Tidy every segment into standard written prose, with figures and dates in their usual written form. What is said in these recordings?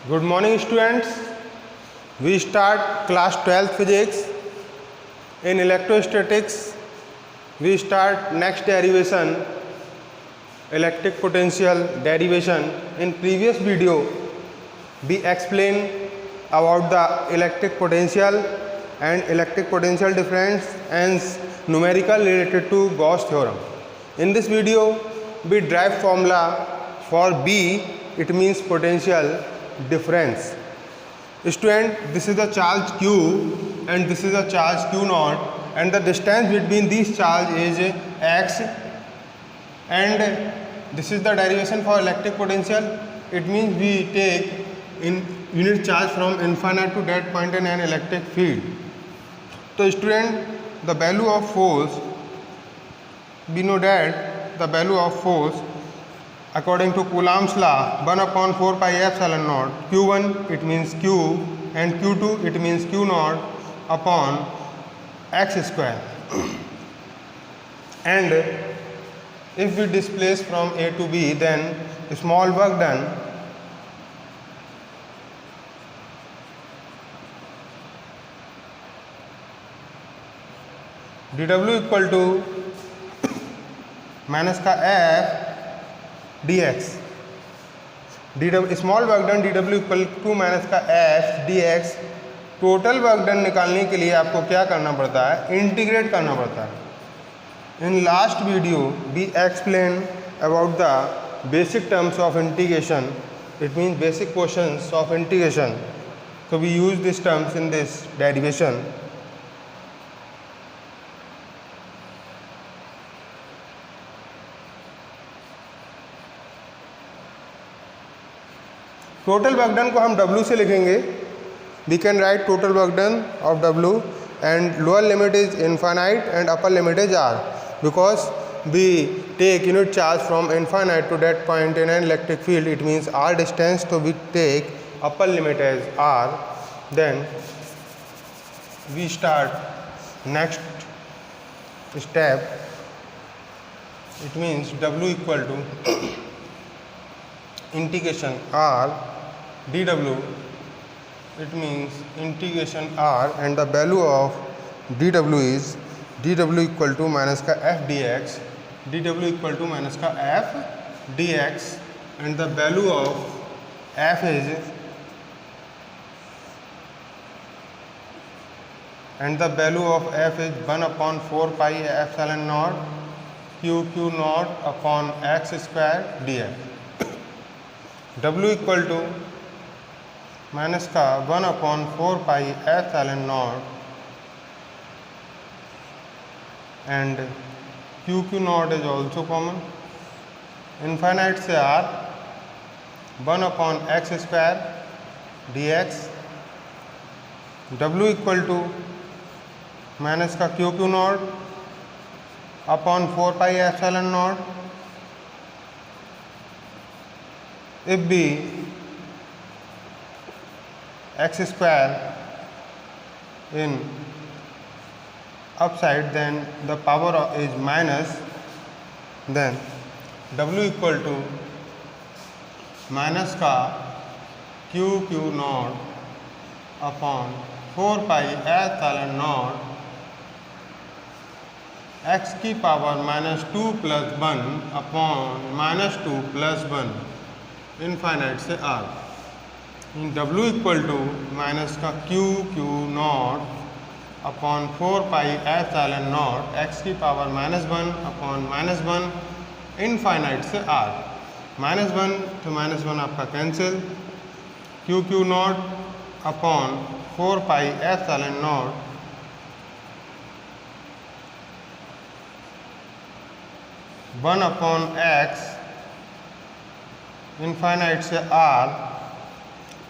Good morning students. We start class 12th physics. In electrostatics, we start next derivation, electric potential derivation. In previous video, we explained about the electric potential and electric potential difference and numerical related to Gauss theorem. In this video, we derive formula for B, it means potential difference. Student, this is the charge Q and this is the charge Q naught, and the distance between these charge is x, and this is the derivation for electric potential. It means we take in unit charge from infinite to that point in an electric field. So student, the value of force, we know that the value of force according to Coulomb's law 1 upon 4 pi epsilon naught, Q1 it means Q and Q2 it means Q naught upon x square. And if we displace from A to B, then small work done dW equal to minus का F dx, small work done dW equal to minus का F dx. Total work done निकालने के लिए आपको क्या करना पड़ता है, इंटीग्रेट करना पड़ता है. In last video we explain about the basic terms of integration, it means basic questions of integration. So we use these terms in this derivation. Total work done को हम W से लिखेंगे. We can write total work done of W and lower limit is infinite and upper limit is R, because we take unit charge from infinite to that point in an electric field. It means R distance, so we take upper limit as R. Then we start next step. It means W equal to integration R dW. It means integration R, and the value of dW is dW equal to minus का F dx, dW equal to minus का F dx, and the value of F is, and the value of F is 1 upon 4 pi epsilon naught Q naught upon x square dx. W equal to minus का 1 upon 4 pi epsilon naught and Q naught is also common. Infinite से R 1 upon x square dx. W equal to minus का Q naught upon 4 pi epsilon naught. If we x square in upside, then the power is minus, then W equal to minus का Q naught upon 4 pi epsilon naught x की power -2 plus 1 upon -2 plus 1 infinite से R. In W equal to minus का Q naught upon 4 pi epsilon naught x की power -1 upon -1 infinite से R. -1 तो -1 आपका cancel. Q naught upon 4 pi epsilon naught one upon x infinite से R.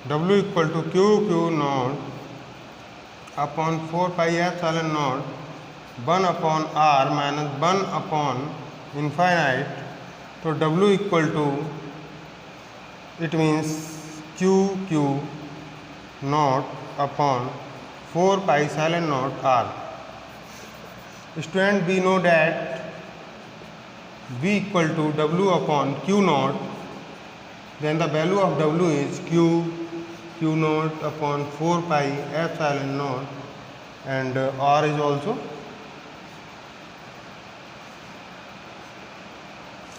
W equal to Q naught upon 4 pi epsilon naught 1 upon R minus 1 upon infinite. तो W equal to it means Q naught upon 4 pi epsilon naught R. Student, we know that V equal to W upon Q naught, then the value of W is Q Q naught upon 4 pi epsilon naught, and R is also,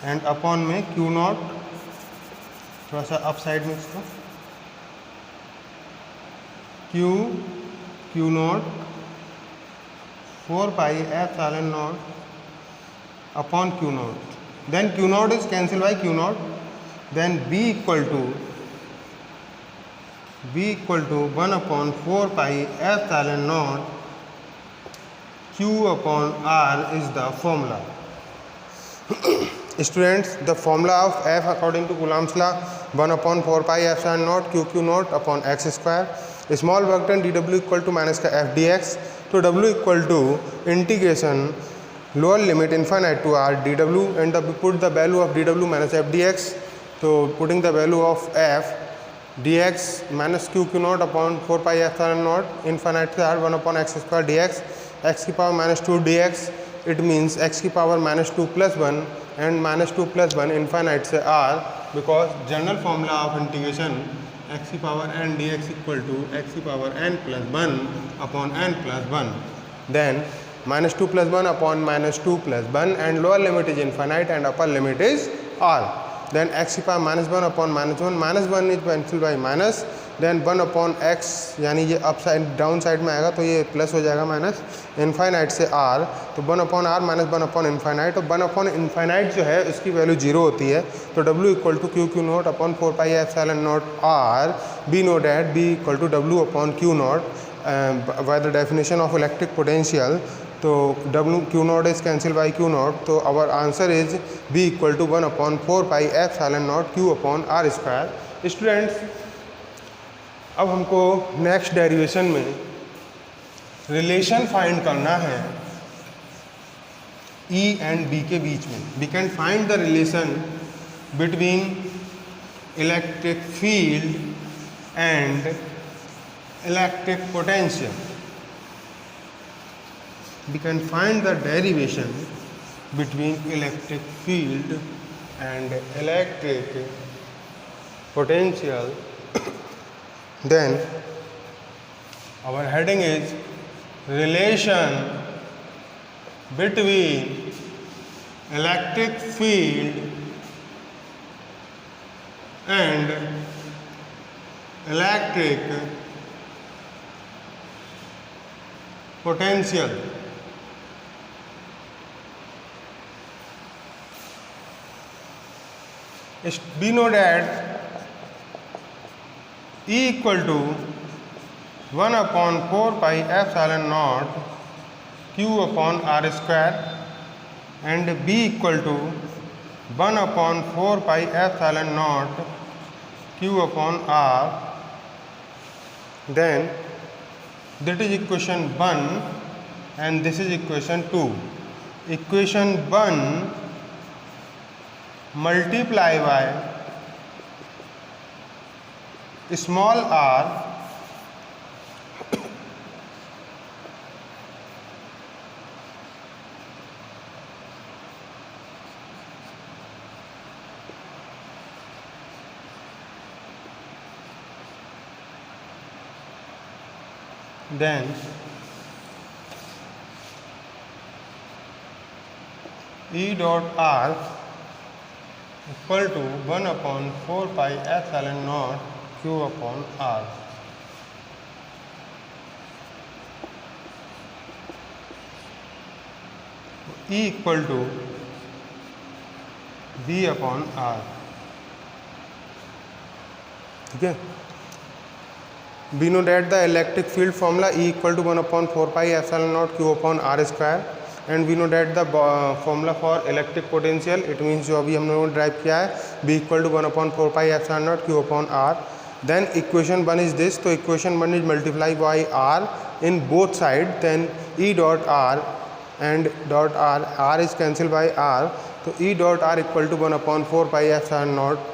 and upon में Q naught, थोड़ा सा up side में इसको, Q naught 4 pi epsilon naught upon Q naught. Then Q naught is cancelled by Q naught. Then B equal to 1 upon 4 pi epsilon naught Q upon R is the formula. Students, the formula of F according to Coulomb's law, 1 upon 4 pi epsilon naught Q naught upon x square. Small work done dw equal to minus का f dx. तो w equal to integration lower limit infinite to r dw, and put the value of dw minus f dx. So putting the value of f dx minus q naught upon 4 pi epsilon naught infinite to r 1 upon x square dx, x की power minus 2 dx. It means x की power minus 2 plus 1 and minus 2 plus 1 infinite से r, because general formula of integration x की power n dx equal to x की power n plus 1 upon n plus 1. Then minus 2 plus 1 upon minus 2 plus 1, and lower limit is infinite and upper limit is r. Then x की power minus 1 upon minus 1 is cancelled by minus. Then 1 upon x, यानी ये up side down side में आएगा तो ये plus हो जाएगा minus, infinite से r, तो 1 upon r minus 1 upon infinite. तो 1 अपॉन इनफाइनाइट जो है उसकी वैल्यू 0 होती है. तो w equal to q naught upon 4 pi epsilon naught r. We know that b equal to w upon q naught by the definition of electric potential. तो w q naught is cancel by q naught. तो our answer is b equal to 1 upon 4 pi epsilon naught q upon r square. Students, अब हमको next derivation में relation find करना है E and B के बीच में. We can find the relation between electric field and electric potential. We can find the derivation between electric field and electric potential. Then our heading is relation between electric field and electric potential. We know that E equal to 1 upon 4 pi epsilon naught Q upon R square, and B equal to 1 upon 4 pi epsilon naught Q upon R. Then that is equation 1 and this is equation 2. Equation 1 multiply by small r then E dot r equal to 1 upon 4 pi epsilon naught Q upon R. E equal to V upon R. ठीक है. We know that the electric field formula E equal to 1 upon 4 pi epsilon naught Q upon R square, and we know that the formula for electric potential, it means जो अभी हम लोगों ने drive किया है, B equal to 1 upon 4 pi epsilon naught Q upon R. Then equation 1 is this. So equation 1 is multiply by R in both sides. Then E dot R and dot R is cancelled by R. So E dot R equal to 1 upon 4 pi epsilon naught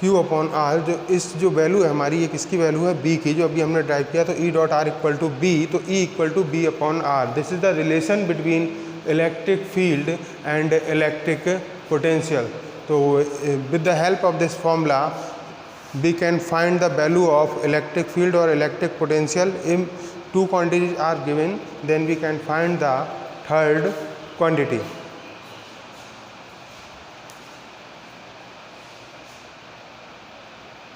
Q upon R. जो इस जो value है हमारी, ये किसकी value है, B की, जो अभी हमने ड्राइव किया. तो E dot R equal to B. तो E equal to B upon R. This is the relation between electric field and electric potential. तो with the help of this formula we can find the value of electric field or electric potential. If two quantities are given, then we can find the third quantity.